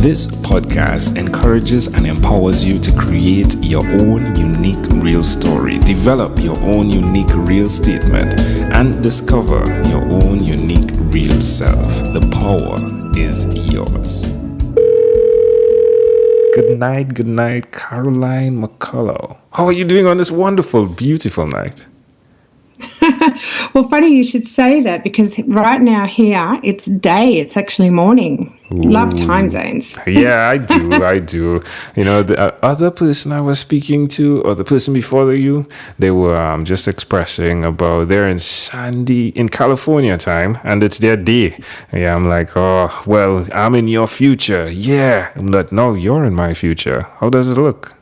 This podcast encourages and empowers you to create your own unique real story, develop your own unique real statement, and discover your own unique real self. The power is yours. Good night, Caroline McCullough. How are you doing on this wonderful, beautiful night? Well, funny you should say that because right now here it's day. It's actually morning. Ooh. Love time zones. Yeah, I do. You know, the other person I was speaking to, or the person before you, they were just expressing about they're in California time, and it's their day. Yeah, I'm like, oh, well, I'm in your future. Yeah, but no, you're in my future. How does it look?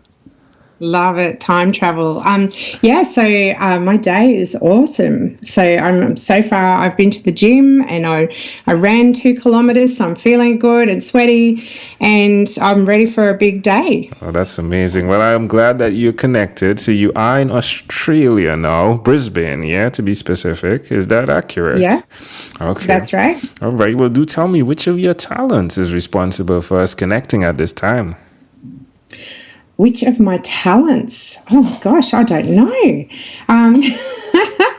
Love it. Time travel. So my day is awesome. So far I've been to the gym and I ran 2 kilometers. So I'm feeling good and sweaty and I'm ready for a big day. Oh, that's amazing. Well, I'm glad that you're connected. So you are in Australia now, Brisbane, yeah, to be specific. Is that accurate? Yeah. Okay. That's right. All right. Well, do tell me which of your talents is responsible for us connecting at this time? Which of my talents? Oh, gosh, I don't know.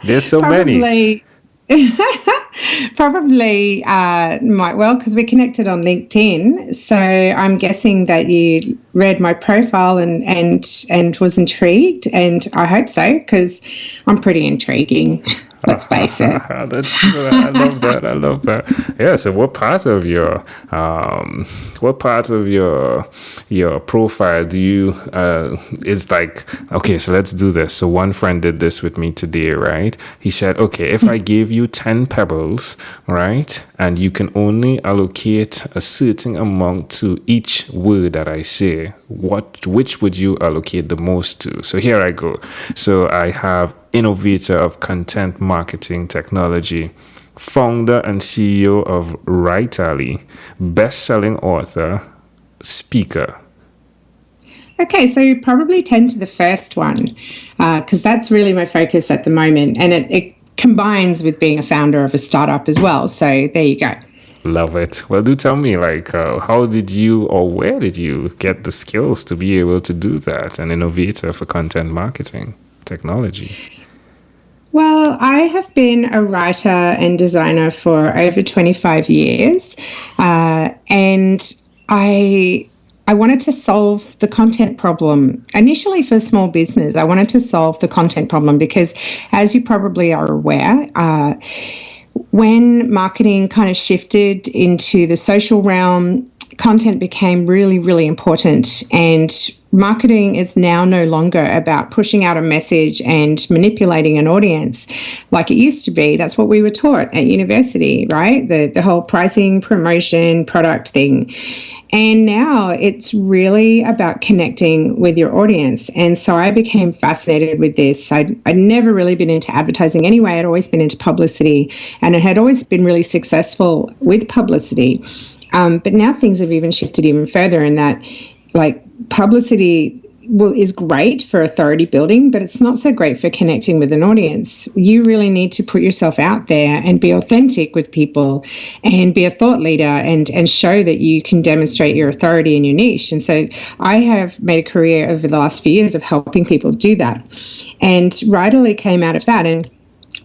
There's so many. Probably might well, because we're connected on LinkedIn. So I'm guessing that you read my profile and was intrigued, and I hope so, because I'm pretty intriguing. Let's face it. That's good. I love that. Yeah. So, what part of your profile do you is like? Okay, so let's do this. So, one friend did this with me today, right? He said, okay, if I gave you 10 pebbles, right, and you can only allocate a certain amount to each word that I say, which would you allocate the most to? So here I go. So I have innovator of content marketing technology, founder and CEO of Writerly, best-selling author, speaker. Okay, so you probably tend to the first one because that's really my focus at the moment, and it combines with being a founder of a startup as well. So there you go. Love it. Well, do tell me, how did you or where did you get the skills to be able to do that? An innovator for content marketing technology. Well, I have been a writer and designer for over 25 years, and I wanted to solve the content problem. Initially for small business, I wanted to solve the content problem because, as you probably are aware, when marketing kind of shifted into the social realm, content became really, really important, and marketing is now no longer about pushing out a message and manipulating an audience like it used to be. That's what we were taught at university, right? The whole pricing, promotion, product thing. And now it's really about connecting with your audience. And so I became fascinated with this. I'd never really been into advertising anyway. I'd always been into publicity, and it had always been really successful with publicity. But now things have even shifted even further in that, like, publicity is great for authority building, but it's not so great for connecting with an audience. You really need to put yourself out there and be authentic with people and be a thought leader and show that you can demonstrate your authority in your niche. And so I have made a career over the last few years of helping people do that. And Writerly came out of that. And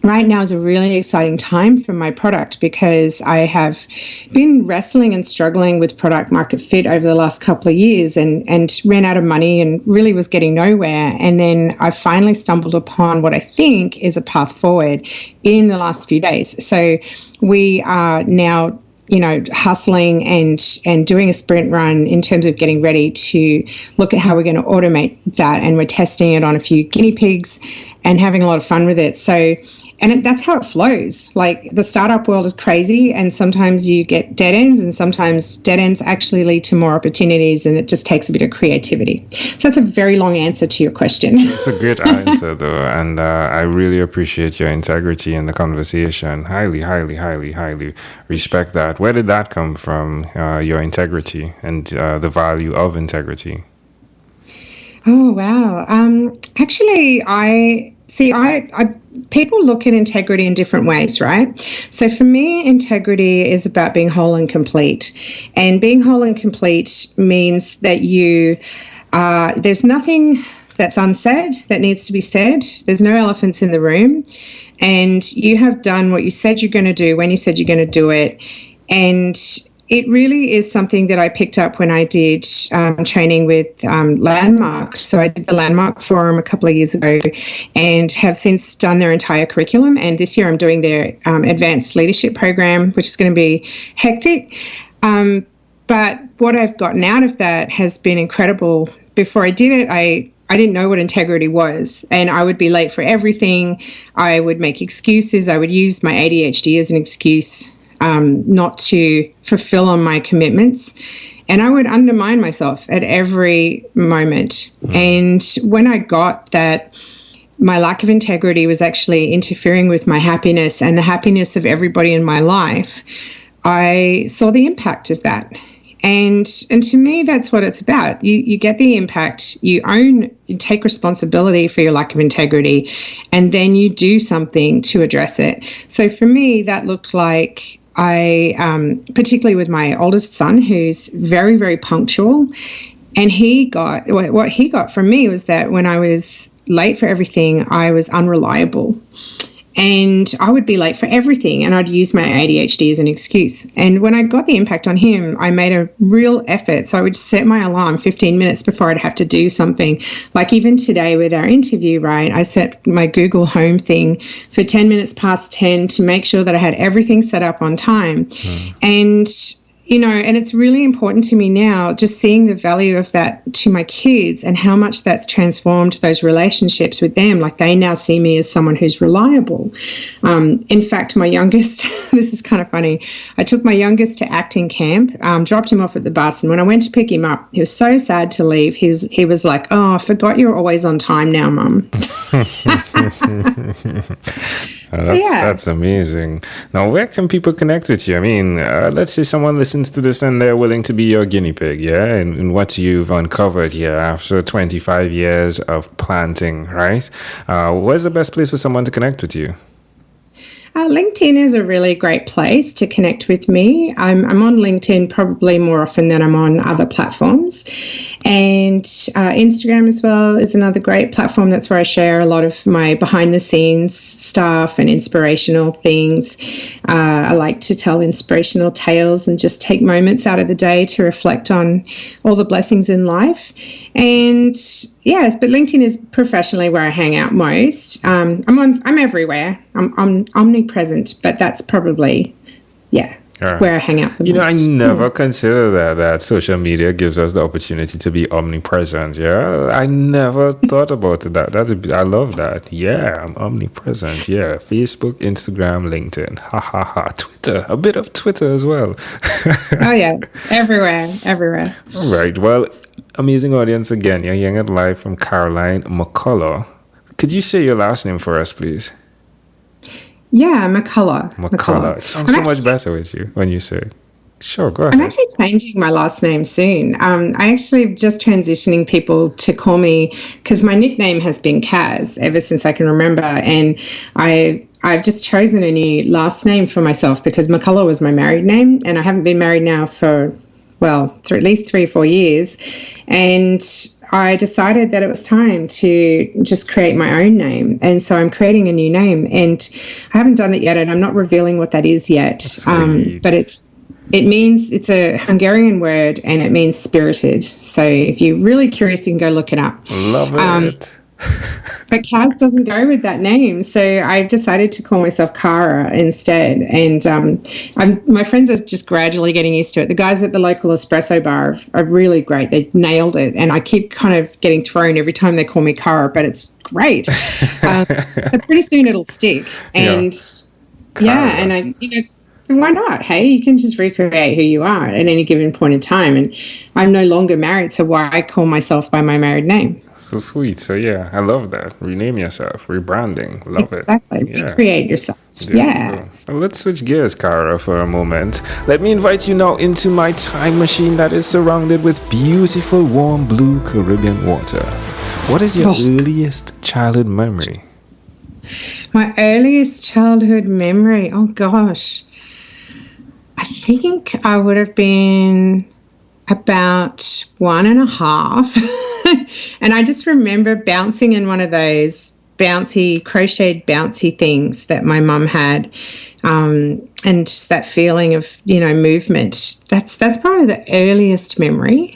right now is a really exciting time for my product because I have been wrestling and struggling with product market fit over the last couple of years and ran out of money and really was getting nowhere. And then I finally stumbled upon what I think is a path forward in the last few days. So we are now hustling and doing a sprint run in terms of getting ready to look at how we're going to automate that. And we're testing it on a few guinea pigs and having a lot of fun with it. That's how it flows. Like, the startup world is crazy, and sometimes you get dead ends, and sometimes dead ends actually lead to more opportunities, and it just takes a bit of creativity. So that's a very long answer to your question. It's a good answer, though, and I really appreciate your integrity in the conversation. Highly, highly, highly, highly respect that. Where did that come from, your integrity and the value of integrity? Oh, wow. Actually, I people look at integrity in different ways, right? So for me, integrity is about being whole and complete. And being whole and complete means that there's nothing that's unsaid that needs to be said. There's no elephants in the room. And you have done what you said you're going to do when you said you're going to do it. And it really is something that I picked up when I did training with Landmark. So I did the Landmark Forum a couple of years ago and have since done their entire curriculum. And this year I'm doing their advanced leadership program, which is going to be hectic. But what I've gotten out of that has been incredible. Before I did it, I didn't know what integrity was, and I would be late for everything. I would make excuses. I would use my ADHD as an excuse not to fulfill on my commitments. And I would undermine myself at every moment. And when I got that my lack of integrity was actually interfering with my happiness and the happiness of everybody in my life, I saw the impact of that. And to me, that's what it's about. You get the impact, you take responsibility for your lack of integrity, and then you do something to address it. So for me, that looked like particularly with my oldest son, who's very, very punctual, and what he got from me was that when I was late for everything, I was unreliable. And I would be late for everything, and I'd use my ADHD as an excuse. And when I got the impact on him, I made a real effort. So I would set my alarm 15 minutes before I'd have to do something. Like even today with our interview, right, I set my Google Home thing for 10 minutes past 10 to make sure that I had everything set up on time. And and it's really important to me now, just seeing the value of that to my kids and how much that's transformed those relationships with them. Like they now see me as someone who's reliable. In fact, my youngest, this is kind of funny. I took my youngest to acting camp, dropped him off at the bus. And when I went to pick him up, he was so sad to leave. He was like, "Oh, I forgot you're always on time now, Mum." That's amazing. Now, where can people connect with you? I mean, let's say someone listens to this and they're willing to be your guinea pig, yeah? And what you've uncovered here after 25 years of planting, right? Where's the best place for someone to connect with you? LinkedIn is a really great place to connect with me. I'm on LinkedIn probably more often than I'm on other platforms. And Instagram as well is another great platform. That's where I share a lot of my behind the scenes stuff and inspirational things. I like to tell inspirational tales and just take moments out of the day to reflect on all the blessings in life. And yes, but LinkedIn is professionally where I hang out most. I'm everywhere. I'm omnipresent, but that's probably, where I hang out the most. I never consider that social media gives us the opportunity to be omnipresent. Yeah, I never thought about that. I love that. Yeah, I'm omnipresent. Yeah, Facebook, Instagram, LinkedIn. Ha ha ha. Twitter, a bit of Twitter as well. Oh yeah, everywhere. All right. Well, amazing audience again. You're hearing it live from Caroline McCullough. Could you say your last name for us, please? Yeah, McCullough. It sounds so much better with you when you say it. Sure, go ahead. I'm actually changing my last name soon. I actually just transitioning people to call me, because my nickname has been Kaz ever since I can remember, and I've just chosen a new last name for myself because McCullough was my married name, and I haven't been married now for at least 3 or 4 years. And I decided that it was time to just create my own name. And so I'm creating a new name, and I haven't done it yet, and I'm not revealing what that is yet. But it means, it's a Hungarian word, and it means spirited. So if you're really curious, you can go look it up. Love it. But Kaz doesn't go with that name, so I decided to call myself Cara instead. And my friends are just gradually getting used to it. The guys at the local espresso bar are really great. They nailed it, and I keep kind of getting thrown every time they call me Cara, but it's great. So pretty soon it'll stick. And and why not? Hey, you can just recreate who you are at any given point in time. And I'm no longer married, so why call myself by my married name? So sweet. So yeah, I love that. Rename yourself, rebranding. Love it. Exactly. Recreate yourself. Yeah. Well, let's switch gears, Cara, for a moment. Let me invite you now into my time machine that is surrounded with beautiful, warm blue Caribbean water. What is your earliest childhood memory? My earliest childhood memory, oh gosh. I think I would have been about 1.5. And I just remember bouncing in one of those crocheted bouncy things that my mum had. And just that feeling of, movement. That's probably the earliest memory.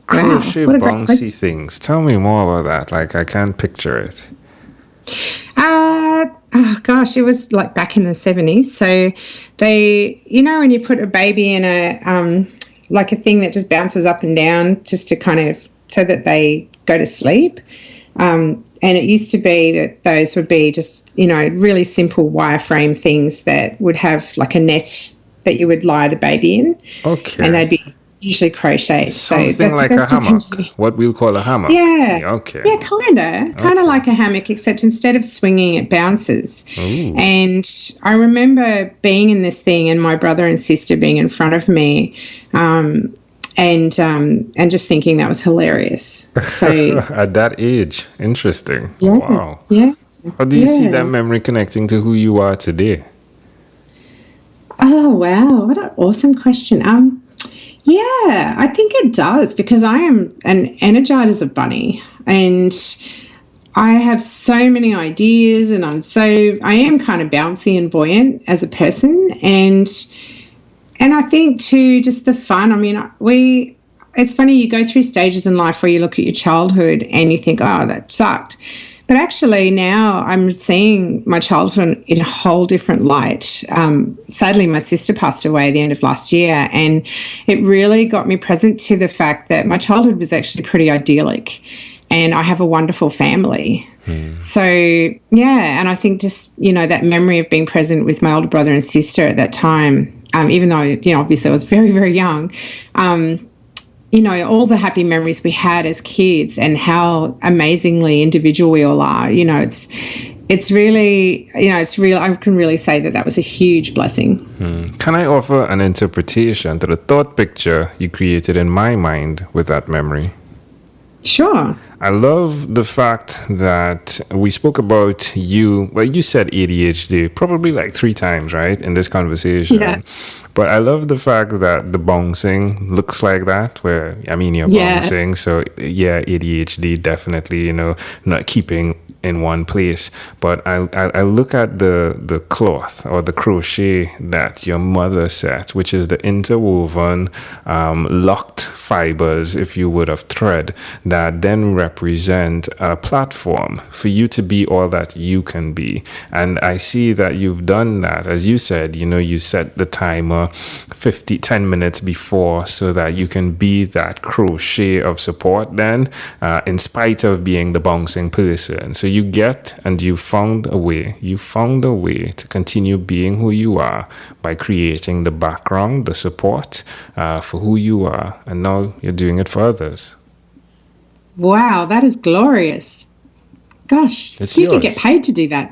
Crochet bouncy things. Tell me more about that. Like, I can't picture it. Oh gosh, it was like back in the 70s. So they, when you put a baby in a like a thing that just bounces up and down just to kind of so that they go to sleep. And it used to be that those would be just, really simple wireframe things that would have like a net that you would lie the baby in. Okay. And they'd be usually crocheted. Something like a hammock. What we'll call a hammock. Yeah. Okay. Yeah, kind of like a hammock, except instead of swinging, it bounces. Ooh. And I remember being in this thing and my brother and sister being in front of me, and just thinking that was hilarious. So at that age, interesting. Yeah. Wow. Yeah. How do you see that memory connecting to who you are today? Oh wow, what an awesome question. Yeah, I think it does, because I am an Energizer bunny and I have so many ideas, and I am kind of bouncy and buoyant as a person, and I think too, just the fun. I mean, it's funny, you go through stages in life where you look at your childhood and you think, oh, that sucked. But actually now I'm seeing my childhood in a whole different light. Sadly, my sister passed away at the end of last year, and it really got me present to the fact that my childhood was actually pretty idyllic, and I have a wonderful family. So, yeah, and I think just, that memory of being present with my older brother and sister at that time, even though, obviously I was very, very young, all the happy memories we had as kids and how amazingly individual we all are, it's really, I can really say that was a huge blessing. Can I offer an interpretation to the thought picture you created in my mind with that memory? Sure. I love the fact that we spoke about you said ADHD probably like 3 times, right, in this conversation. Yeah. But I love the fact that the bouncing looks like that, where, you're bouncing. So, yeah, ADHD definitely, not keeping in one place. But I look at the cloth or the crochet that your mother set, which is the interwoven locked fibers, if you would, of thread that then represent a platform for you to be all that you can be. And I see that you've done that. As you said, you set the timer 10 minutes before so that you can be that crochet of support then, in spite of being the bouncing person. So you found a way to continue being who you are by creating the background, the support for who you are. And now you're doing it for others. Wow, that is glorious. Gosh, you could get paid to do that.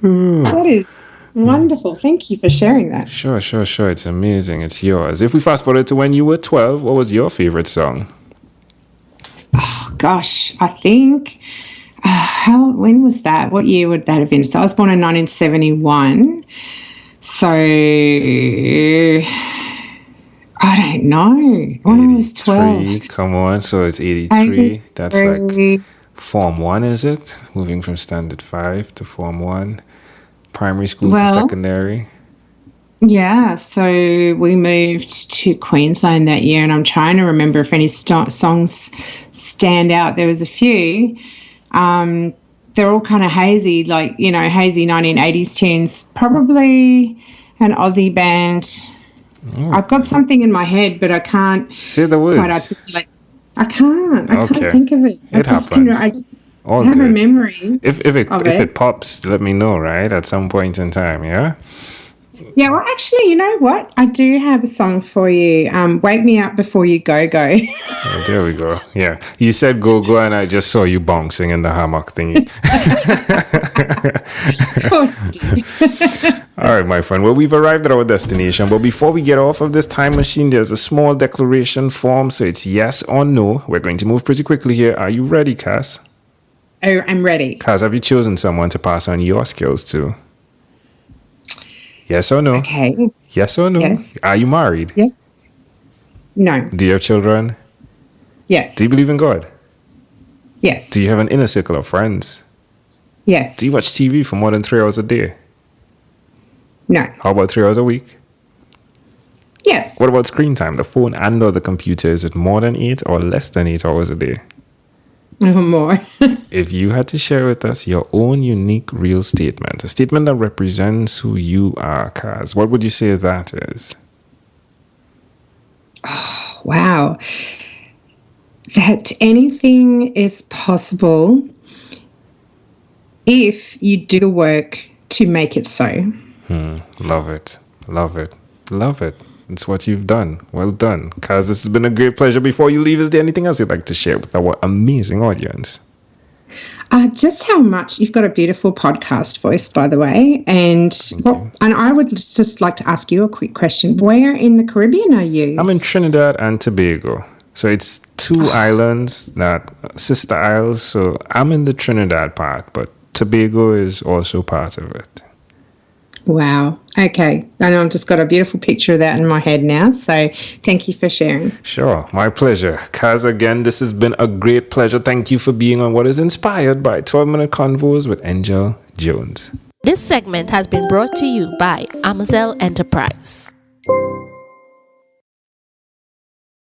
That is wonderful. Thank you for sharing that. Sure. It's amazing. It's yours. If we fast forward to when you were 12, what was your favorite song? Oh, gosh, I think, when was that? What year would that have been? So I was born in 1971. So I don't know. When I was 12. Come on, so it's 83. That's like Form 1, is it? Moving from Standard 5 to Form 1. Primary school to secondary. Yeah, so we moved to Queensland that year, and I'm trying to remember if any songs stand out. There was a few. They're all kind of hazy, like, hazy 1980s tunes. Probably an Aussie band. Oh. I've got something in my head, but I can't say the words. Quite articulate. I can't think of it. It happens. I just have a memory. If it pops, let me know, right? At some point in time, yeah? Yeah, well, actually, you know what? I do have a song for you. Wake Me Up Before You Go Go. Oh, there we go. Yeah. You said go go, and I just saw you bouncing in the hammock thingy. Of course you did. All right, my friend. Well, we've arrived at our destination, but before we get off of this time machine, there's a small declaration form. So it's yes or no. We're going to move pretty quickly here. Are you ready, Cass? Oh, I'm ready. Cass, have you chosen someone to pass on your skills to? Yes or no? Okay. Yes or no? Yes. Are you married? Yes. No. Do you have children? Yes. Do you believe in God? Yes. Do you have an inner circle of friends? Yes. Do you watch TV for more than 3 hours a day? No. How about 3 hours a week? Yes. What about screen time? The phone and or the computer, is it more than 8 or less than 8 hours a day? More. If you had to share with us your own unique real statement, a statement that represents who you are, Kaz, what would you say that is? Wow. That anything is possible if you do the work to make it so. Love it. Love it. Love it. It's what you've done. Well done. Kaz, this has been a great pleasure. Before you leave, is there anything else you'd like to share with our amazing audience? Just how much you've got a beautiful podcast voice, by the way. And I would just like to ask you a quick question. Where in the Caribbean are you? I'm in Trinidad and Tobago. So it's 2 islands, that sister isles. So I'm in the Trinidad part, but Tobago is also part of it. Wow. Okay. And I've just got a beautiful picture of that in my head now. So thank you for sharing. Sure. My pleasure. Kaz, again, this has been a great pleasure. Thank you for being on what is inspired by 12-Minute Convos with Angel Jones. This segment has been brought to you by Amazel Enterprise.